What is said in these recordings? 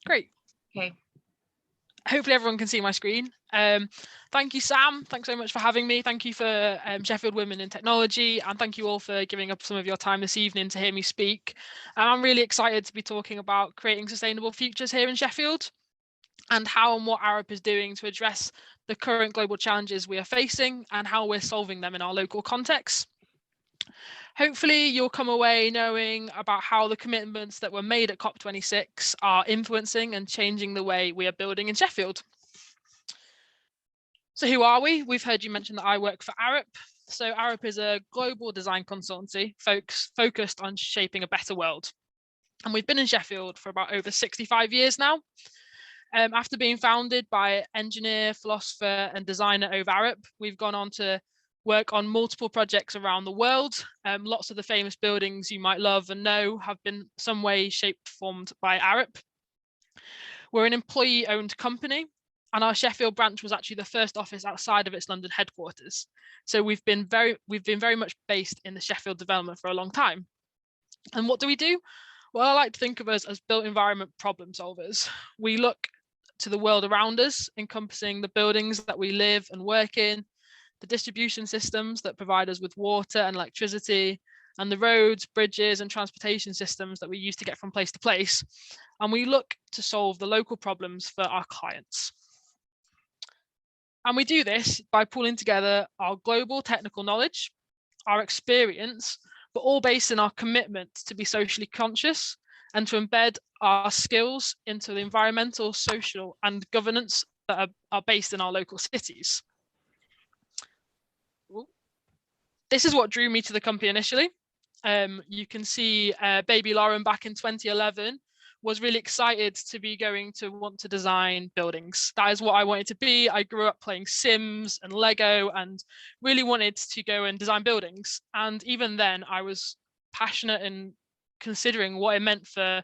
Great. Okay. Hopefully everyone can see my screen. Thank you, Sam. Thanks so much for having me. Thank you for Sheffield Women in Technology, and thank you all for giving up some of your time this evening to hear me speak. I'm really excited to be talking about creating sustainable futures here in Sheffield and how and what Arup is doing to address the current global challenges we are facing and how we're solving them in our local context. Hopefully you'll come away knowing about how the commitments that were made at COP26 are influencing and changing the way we are building in Sheffield. So who are we? We've heard you mention that I work for Arup. So Arup is a global design consultancy focused on shaping a better world. And we've been in Sheffield for about over 65 years now. After being founded by engineer, philosopher and designer Ove Arup, we've gone on to work on multiple projects around the world. Lots of the famous buildings you might love and know have been some way shaped, formed by Arup. We're an employee-owned company, and our Sheffield branch was actually the first office outside of its London headquarters. So we've been very much based in the Sheffield development for a long time. And what do we do? Well, I like to think of us as built environment problem solvers. We look to the world around us, encompassing the buildings that we live and work in, the distribution systems that provide us with water and electricity, and the roads, bridges and transportation systems that we use to get from place to place. And we look to solve the local problems for our clients. And we do this by pulling together our global technical knowledge, our experience, but all based in our commitment to be socially conscious and to embed our skills into the environmental, social and governance that are based in our local cities. This is what drew me to the company initially. You can see baby Lauren back in 2011 was really excited to be going to want to design buildings. That is what I wanted to be. I grew up playing Sims and Lego and really wanted to go and design buildings. And even then I was passionate in considering what it meant for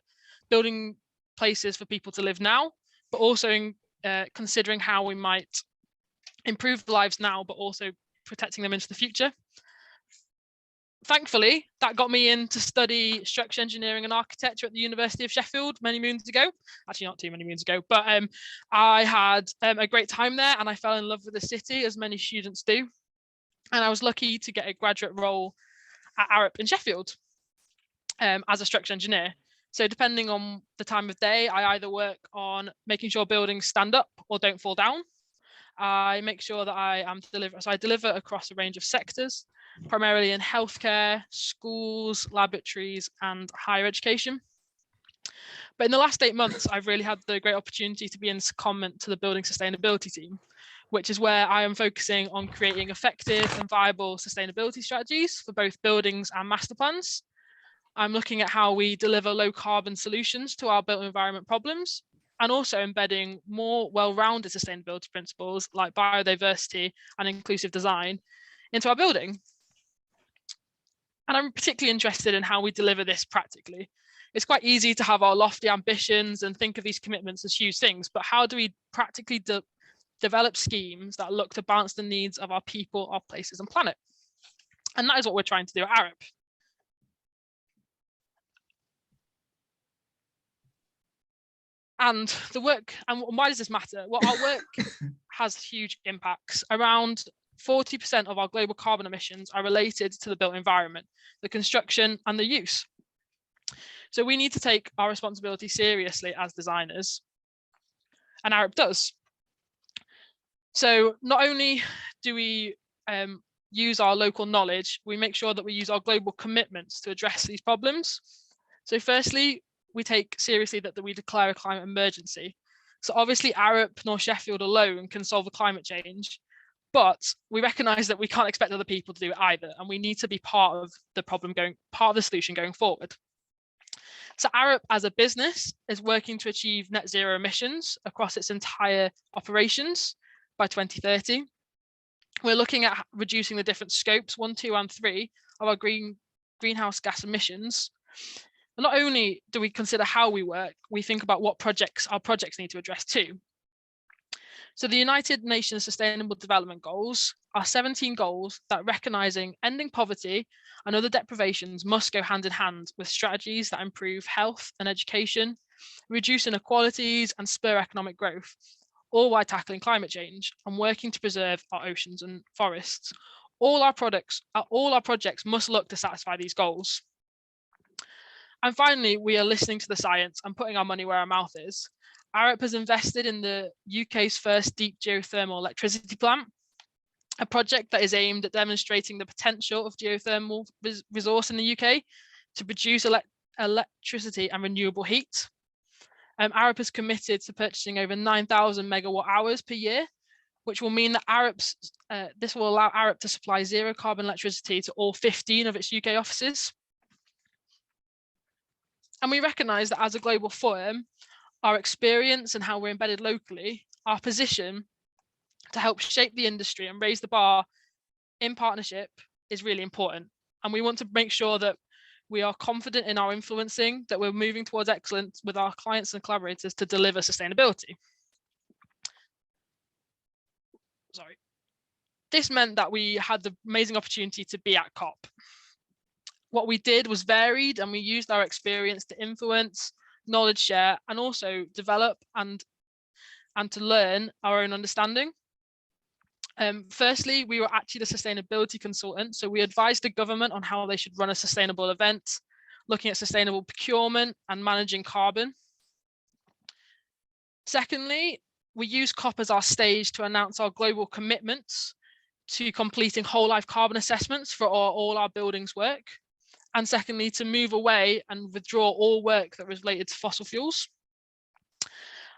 building places for people to live now, but also in considering how we might improve lives now, but also protecting them into the future. Thankfully, that got me in to study structural engineering and architecture at the University of Sheffield many moons ago. Actually, not too many moons ago, but I had a great time there and I fell in love with the city, as many students do. And I was lucky to get a graduate role at Arup in Sheffield as a structural engineer. So depending on the time of day, I either work on making sure buildings stand up or don't fall down. I make sure that I deliver across a range of sectors, primarily in healthcare, schools, laboratories, and higher education. But in the last 8 months, I've really had the great opportunity to be in secondment to the building sustainability team, which is where I am focusing on creating effective and viable sustainability strategies for both buildings and master plans. I'm looking at how we deliver low carbon solutions to our built environment problems, and also embedding more well-rounded sustainability principles like biodiversity and inclusive design into our building. And I'm particularly interested in how we deliver this practically. It's quite easy to have our lofty ambitions and think of these commitments as huge things, but how do we practically develop schemes that look to balance the needs of our people, our places and planet? And that is what we're trying to do at Arup. And the work, and why does this matter? Well, our work has huge impacts. Around 40% of our global carbon emissions are related to the built environment, the construction and the use. So we need to take our responsibility seriously as designers, and Arup does. So not only do we use our local knowledge, we make sure that we use our global commitments to address these problems. So firstly, we take seriously that we declare a climate emergency. So obviously Arup nor Sheffield alone can solve the climate change, but we recognise that we can't expect other people to do it either, and we need to be part of the solution going forward. So Arup as a business is working to achieve net zero emissions across its entire operations by 2030. We're looking at reducing the different scopes 1, 2 and 3 of our greenhouse gas emissions. And not only do we consider how we work, we think about what our projects need to address too. So the United Nations Sustainable Development Goals are 17 goals that recognizing ending poverty and other deprivations must go hand in hand with strategies that improve health and education, reduce inequalities and spur economic growth, all while tackling climate change and working to preserve our oceans and forests. All our projects must look to satisfy these goals. And finally, we are listening to the science and putting our money where our mouth is. Arup has invested in the UK's first deep geothermal electricity plant, a project that is aimed at demonstrating the potential of geothermal resource in the UK to produce electricity and renewable heat. Arup is committed to purchasing over 9,000 megawatt hours per year, which will mean that this will allow Arup to supply zero carbon electricity to all 15 of its UK offices. And we recognise that as a global firm, our experience and how we're embedded locally, our position to help shape the industry and raise the bar in partnership is really important. And we want to make sure that we are confident in our influencing, that we're moving towards excellence with our clients and collaborators to deliver sustainability. Sorry. This meant that we had the amazing opportunity to be at COP. What we did was varied, and we used our experience to influence, knowledge share, and also develop and to learn our own understanding. Firstly, we were actually the sustainability consultant, so we advised the government on how they should run a sustainable event, looking at sustainable procurement and managing carbon. Secondly, we use COP as our stage to announce our global commitments to completing whole life carbon assessments for all our buildings work. And secondly, to move away and withdraw all work that was related to fossil fuels.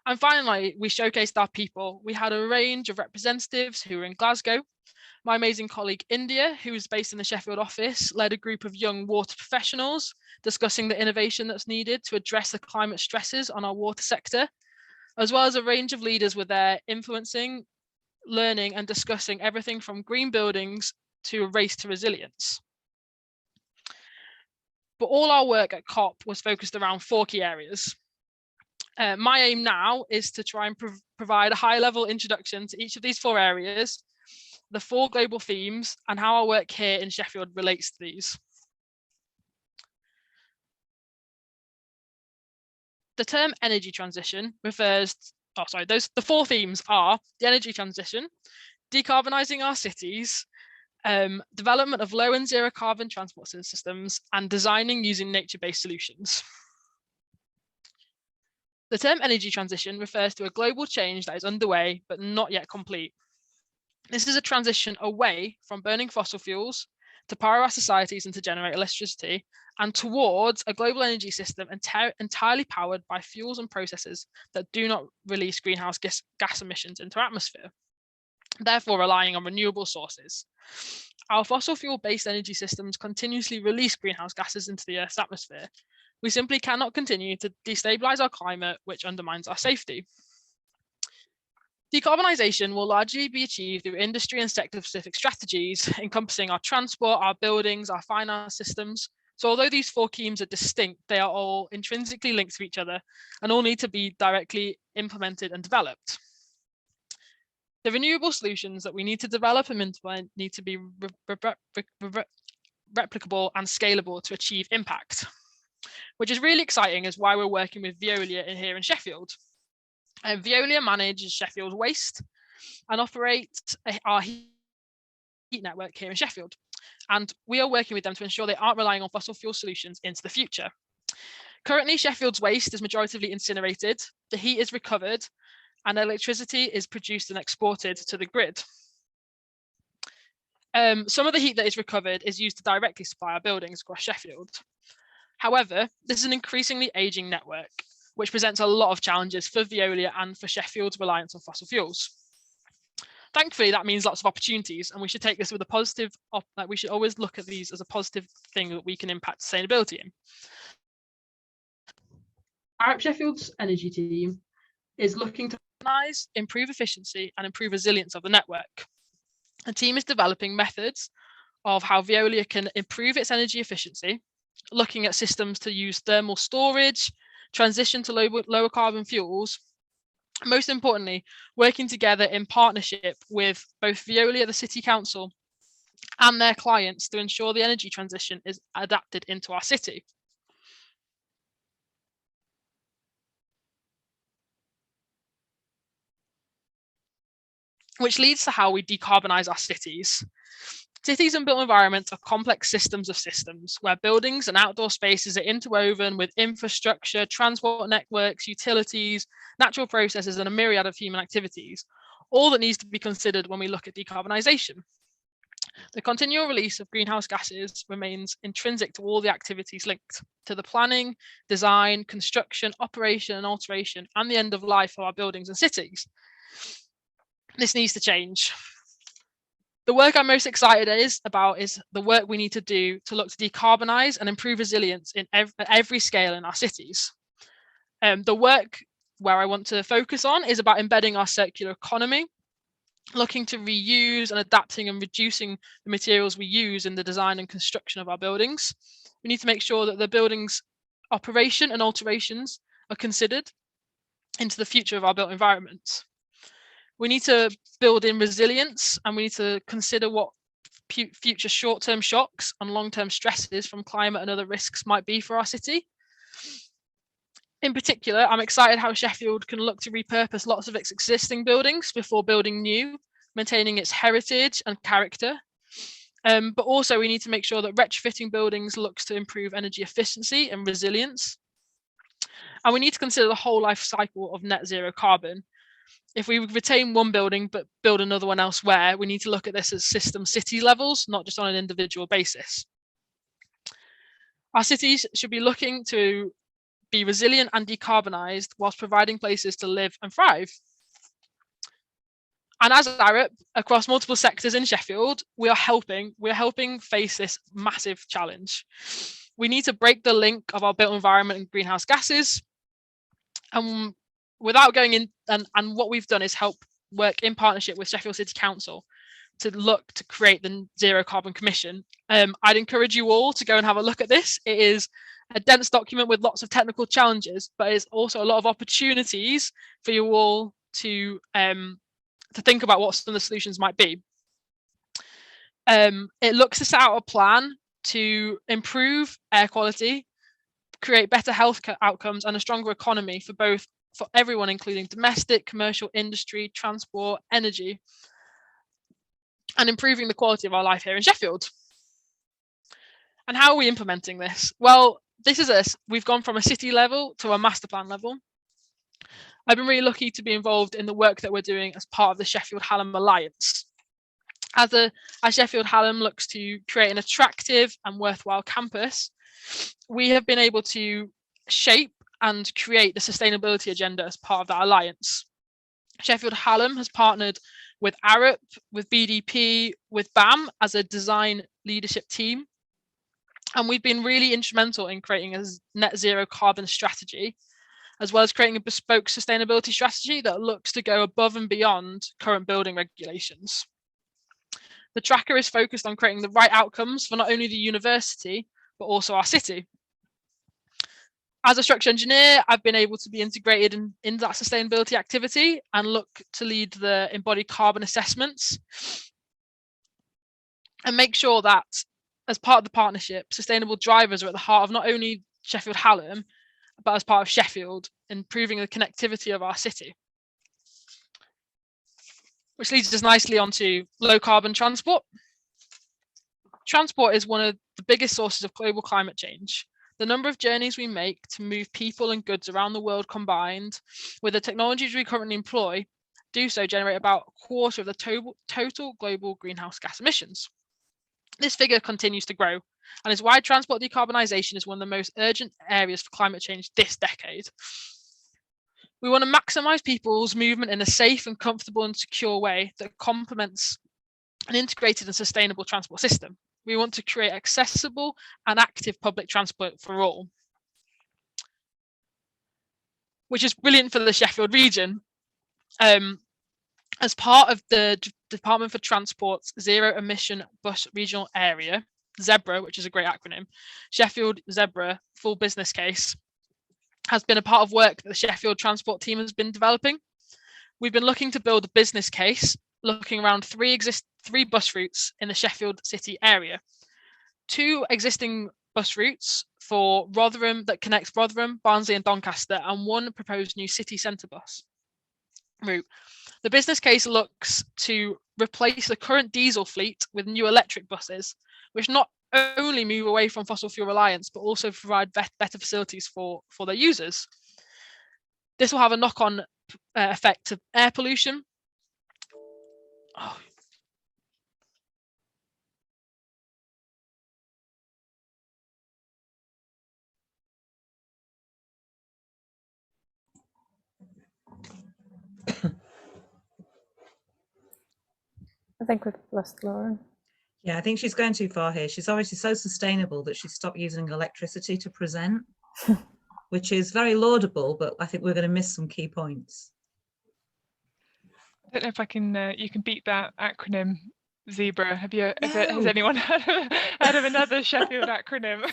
And finally, we showcased our people. We had a range of representatives who were in Glasgow. My amazing colleague India, who is based in the Sheffield office, led a group of young water professionals discussing the innovation that's needed to address the climate stresses on our water sector, as well as a range of leaders were there influencing, learning and discussing everything from green buildings to a race to resilience. But all our work at COP was focused around 4 key areas. My aim now is to try and provide a high-level introduction to each of these 4 areas, the 4 global themes, and how our work here in Sheffield relates to these. The term energy transition refers, the 4 themes are the energy transition, decarbonising our cities, development of low and zero carbon transport systems, and designing using nature-based solutions. The term energy transition refers to a global change that is underway but not yet complete. This is a transition away from burning fossil fuels to power our societies and to generate electricity, and towards a global energy system entirely powered by fuels and processes that do not release greenhouse gas emissions into our atmosphere, therefore relying on renewable sources. Our fossil fuel-based energy systems continuously release greenhouse gases into the Earth's atmosphere. We simply cannot continue to destabilize our climate, which undermines our safety. Decarbonisation will largely be achieved through industry and sector-specific strategies, encompassing our transport, our buildings, our finance systems. So although these 4 themes are distinct, they are all intrinsically linked to each other and all need to be directly implemented and developed. The renewable solutions that we need to develop and implement need to be replicable and scalable to achieve impact, which is really exciting, is why we're working with Veolia here in Sheffield. Veolia manages Sheffield's waste and operates our heat network here in Sheffield. And we are working with them to ensure they aren't relying on fossil fuel solutions into the future. Currently, Sheffield's waste is majoritively incinerated, the heat is recovered, and electricity is produced and exported to the grid. Some of the heat that is recovered is used to directly supply our buildings across Sheffield. However, this is an increasingly aging network, which presents a lot of challenges for Veolia and for Sheffield's reliance on fossil fuels. Thankfully, that means lots of opportunities, and we should take this with a positive, we should always look at these as a positive thing that we can impact sustainability in. Arup Sheffield's energy team is looking to organise, improve efficiency and improve resilience of the network. The team is developing methods of how Veolia can improve its energy efficiency, looking at systems to use thermal storage, transition to lower carbon fuels, most importantly, working together in partnership with both Veolia, the City Council, and their clients to ensure the energy transition is adapted into our city. which leads to how we decarbonise our cities. Cities and built environments are complex systems of systems where buildings and outdoor spaces are interwoven with infrastructure, transport networks, utilities, natural processes, and a myriad of human activities, all that needs to be considered when we look at decarbonisation. The continual release of greenhouse gases remains intrinsic to all the activities linked to the planning, design, construction, operation, and alteration, and the end of life of our buildings and cities. This needs to change. The work I'm most excited about is the work we need to do to look to decarbonise and improve resilience at every scale in our cities. The work where I want to focus on is about embedding our circular economy, looking to reuse and adapting and reducing the materials we use in the design and construction of our buildings. We need to make sure that the building's operation and alterations are considered into the future of our built environment. We need to build in resilience, and we need to consider what future short-term shocks and long-term stresses from climate and other risks might be for our city. In particular, I'm excited how Sheffield can look to repurpose lots of its existing buildings before building new, maintaining its heritage and character. But also we need to make sure that retrofitting buildings looks to improve energy efficiency and resilience. And we need to consider the whole life cycle of net zero carbon. If we retain one building but build another one elsewhere, we need to look at this as system city levels, not just on an individual basis. Our cities should be looking to be resilient and decarbonised whilst providing places to live and thrive. And as ARUP, across multiple sectors in Sheffield, we are helping face this massive challenge. We need to break the link of our built environment and greenhouse gases. And without going in, and what we've done is help work in partnership with Sheffield City Council to look to create the Zero Carbon Commission. I'd encourage you all to go and have a look at this. It is a dense document with lots of technical challenges, but it's also a lot of opportunities for you all to think about what some of the solutions might be. It looks to set out a plan to improve air quality, create better health outcomes and a stronger economy for everyone, including domestic, commercial, industry, transport, energy, and improving the quality of our life here in Sheffield. And how are we implementing this? Well, this is us. We've gone from a city level to a master plan level. I've been really lucky to be involved in the work that we're doing as part of the Sheffield Hallam Alliance. As Sheffield Hallam looks to create an attractive and worthwhile campus, we have been able to shape and create the sustainability agenda as part of that alliance. Sheffield Hallam has partnered with ARUP, with BDP, with BAM as a design leadership team. And we've been really instrumental in creating a net zero carbon strategy, as well as creating a bespoke sustainability strategy that looks to go above and beyond current building regulations. The tracker is focused on creating the right outcomes for not only the university, but also our city. As a structural engineer, I've been able to be integrated in that sustainability activity and look to lead the embodied carbon assessments and make sure that as part of the partnership, sustainable drivers are at the heart of not only Sheffield Hallam, but as part of Sheffield, improving the connectivity of our city. Which leads us nicely onto low carbon transport. Transport is one of the biggest sources of global climate change. The number of journeys we make to move people and goods around the world combined with the technologies we currently employ do so generate about a quarter of the total global greenhouse gas emissions. This figure continues to grow and is why transport decarbonisation is one of the most urgent areas for climate change this decade. We want to maximise people's movement in a safe and comfortable and secure way that complements an integrated and sustainable transport system. We want to create accessible and active public transport for all, which is brilliant for the Sheffield region. As part of the Department for Transport's Zero Emission Bus Regional Area, ZEBRA, which is a great acronym, Sheffield ZEBRA Full Business Case, has been a part of work that the Sheffield Transport team has been developing. We've been looking to build a business case, looking around three bus routes in the Sheffield city area. 2 existing bus routes for Rotherham that connects Rotherham, Barnsley and Doncaster, and 1 proposed new city centre bus. route. The business case looks to replace the current diesel fleet with new electric buses, which not only move away from fossil fuel reliance, but also provide better facilities for their users. This will have a knock-on effect of air pollution. Oh. I think we've lost Lauren. Yeah, I think she's going too far here. She's obviously so sustainable that she's stopped using electricity to present, which is very laudable, but I think we're going to miss some key points. I don't know if I can, you can beat that acronym, Zebra. Have you, No. has anyone heard of another Sheffield acronym?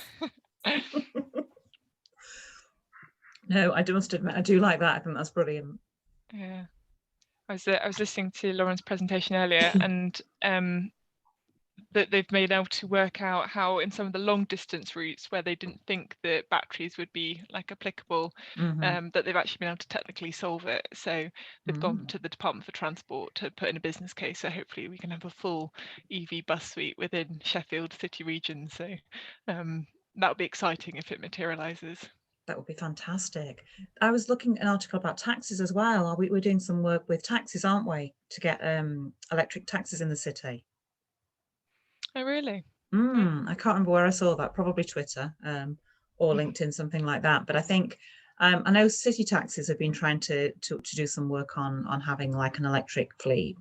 No, I must admit, I do like that. I think that's brilliant. Yeah, I was listening to Lauren's presentation earlier, and that they've been able to work out how in some of the long distance routes where they didn't think that batteries would be like applicable, that they've actually been able to technically solve it. So they've gone to the Department for Transport to put in a business case. So hopefully we can have a full EV bus suite within Sheffield city region. So that would be exciting if it materialises. That would be fantastic. I was looking at an article about taxis as well. We're doing some work with taxis, aren't we, to get electric taxis in the city. Oh, really? I can't remember where I saw that, probably Twitter or LinkedIn, something like that. But I think, I know city taxis have been trying to do some work on having like an electric fleet.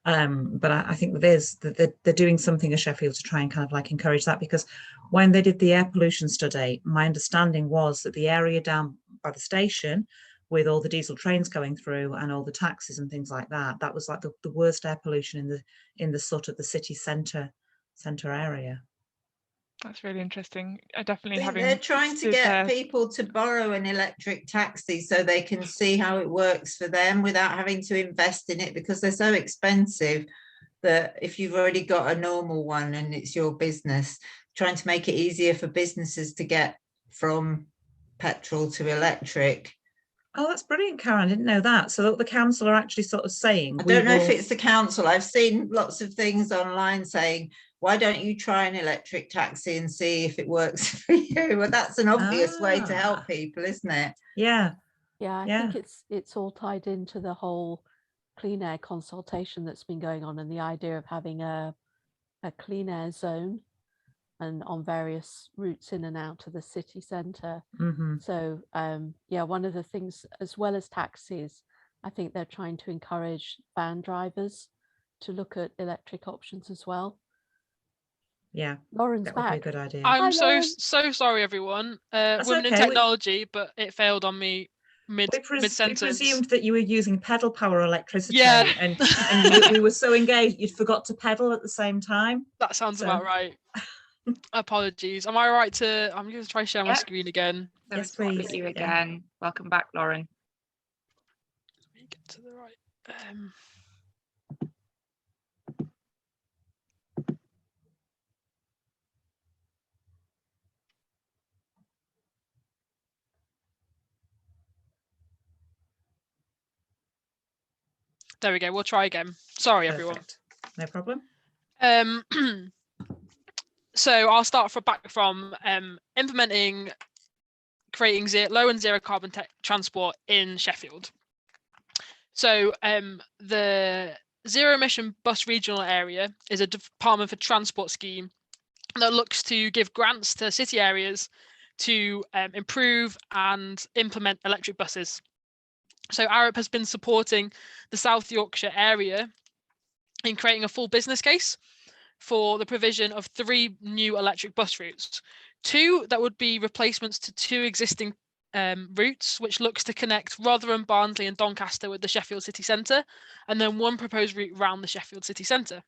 But I think they're doing something at Sheffield to try and kind of like encourage that, because when they did the air pollution study, my understanding was that the area down by the station with all the diesel trains going through and all the taxis and things like that, that was like the worst air pollution in the sort of the city centre area. That's really interesting. I definitely they're trying to get people to borrow an electric taxi so they can see how it works for them without having to invest in it, because they're so expensive that if you've already got a normal one and it's your business, trying to make it easier for businesses to get from petrol to electric. Oh, that's brilliant, Karen. I didn't know that. So the council are actually sort of saying, I don't know if it's the council. I've seen lots of things online saying, why don't you try an electric taxi and see if it works for you? Well, that's an obvious way to help people, isn't it? Yeah. Yeah, I think it's all tied into the whole clean air consultation that's been going on, and the idea of having a clean air zone and on various routes in and out of the city centre. So yeah, one of the things, as well as taxis, I think they're trying to encourage van drivers to look at electric options as well. Yeah, Lauren's that back. would be a good idea. I'm so sorry, everyone. Women in technology, but it failed on me mid-sentence. We presumed that you were using pedal power electricity, yeah, and we were so engaged you'd forgot to pedal at the same time. That sounds about right. Apologies. Am I right to? I'm going to try share my screen again. Yes, please. With you again. Welcome back, Lauren. Let me get to the right. There we go. We'll try again. Sorry, everyone. No problem. So I'll start back from implementing, creating low and zero carbon transport in Sheffield. So the zero emission bus regional area is a Department for Transport scheme that looks to give grants to city areas to improve and implement electric buses. So Arup has been supporting the South Yorkshire area in creating a full business case for the provision of 3 new electric bus routes, 2 that would be replacements to 2 existing routes, which looks to connect Rotherham, Barnsley and Doncaster with the Sheffield city centre, and then 1 proposed route around the Sheffield city centre.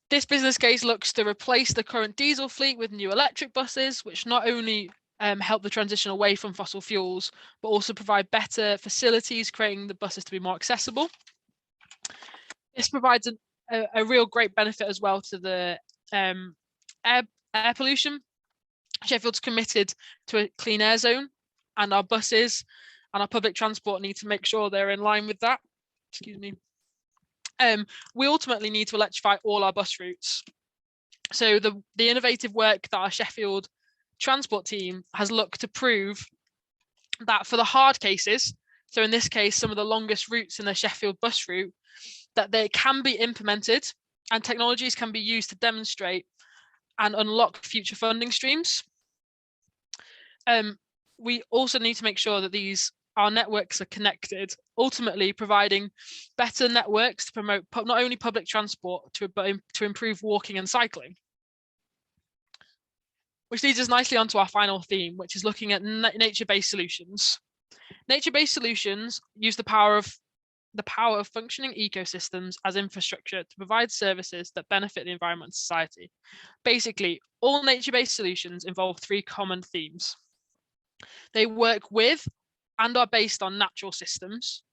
This business case looks to replace the current diesel fleet with new electric buses, which not only help the transition away from fossil fuels, but also provide better facilities, creating the buses to be more accessible. This provides a real great benefit as well to the air pollution. Sheffield's committed to a clean air zone, and our buses and our public transport need to make sure they're in line with that. Excuse me. We ultimately need to electrify all our bus routes. So the innovative work that our Sheffield transport team has looked to prove that for the hard cases, so in this case, some of the longest routes in the Sheffield bus route, that they can be implemented and technologies can be used to demonstrate and unlock future funding streams. We also need to make sure that our networks are connected, ultimately providing better networks to promote not only public transport, but to improve walking and cycling. Which leads us nicely onto our final theme, which is looking at nature-based solutions. Nature-based solutions use the power of functioning ecosystems as infrastructure to provide services that benefit the environment and society. Basically, all nature-based solutions involve 3 common themes. They work with and are based on natural systems.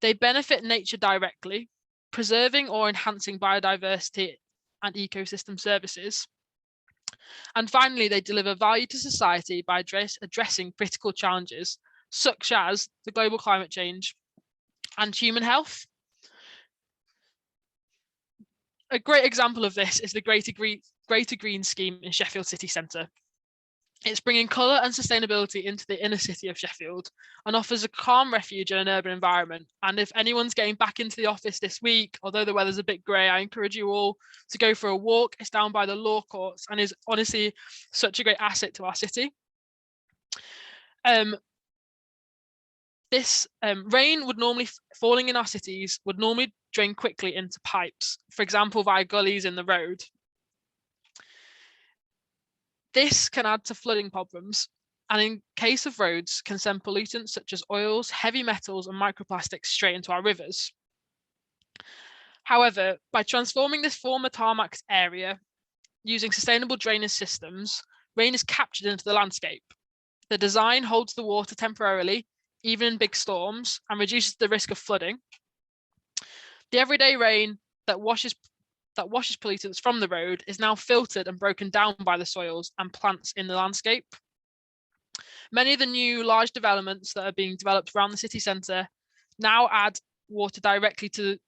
They benefit nature directly, preserving or enhancing biodiversity and ecosystem services. And finally, they deliver value to society by addressing critical challenges, such as the global climate change and human health. A great example of this is the Greater Green scheme in Sheffield city centre. It's bringing colour and sustainability into the inner city of Sheffield and offers a calm refuge in an urban environment. And if anyone's getting back into the office this week, although the weather's a bit grey, I encourage you all to go for a walk. It's down by the law courts and is honestly such a great asset to our city. This rain would normally, falling in our cities, would normally drain quickly into pipes, for example, via gullies in the road. This can add to flooding problems, and in case of roads, can send pollutants such as oils, heavy metals, and microplastics straight into our rivers. However, by transforming this former tarmac area using sustainable drainage systems, rain is captured into the landscape. The design holds the water temporarily, even in big storms, and reduces the risk of flooding. The everyday rain that washes pollutants from the road is now filtered and broken down by the soils and plants in the landscape. Many of the new large developments that are being developed around the city centre now add water directly to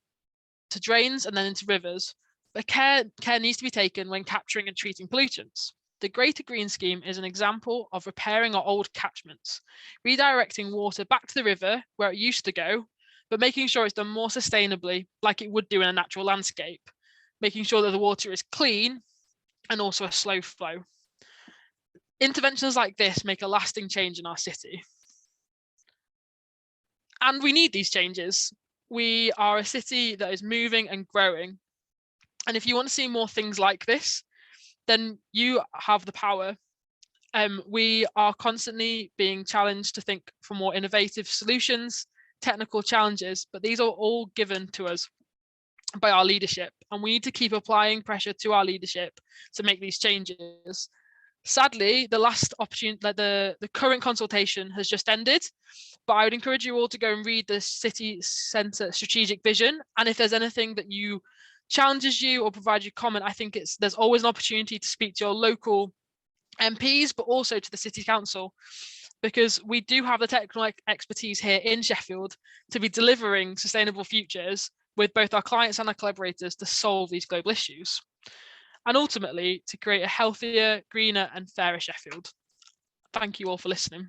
drains and then into rivers, but care needs to be taken when capturing and treating pollutants. The Greater Green scheme is an example of repairing our old catchments, redirecting water back to the river where it used to go, but making sure it's done more sustainably, like it would do in a natural landscape, making sure that the water is clean and also a slow flow. Interventions like this make a lasting change in our city. And we need these changes. We are a city that is moving and growing. And if you want to see more things like this, then you have the power. We are constantly being challenged to think for more innovative solutions, technical challenges, but these are all given to us by our leadership, and we need to keep applying pressure to our leadership to make these changes. Sadly, the current consultation has just ended, but I would encourage you all to go and read the city centre strategic vision, and if there's anything that challenges you or provide you comment, I think there's always an opportunity to speak to your local MPs, but also to the city council, because we do have the technical expertise here in Sheffield to be delivering sustainable futures with both our clients and our collaborators to solve these global issues, and ultimately to create a healthier, greener and fairer Sheffield. Thank you all for listening.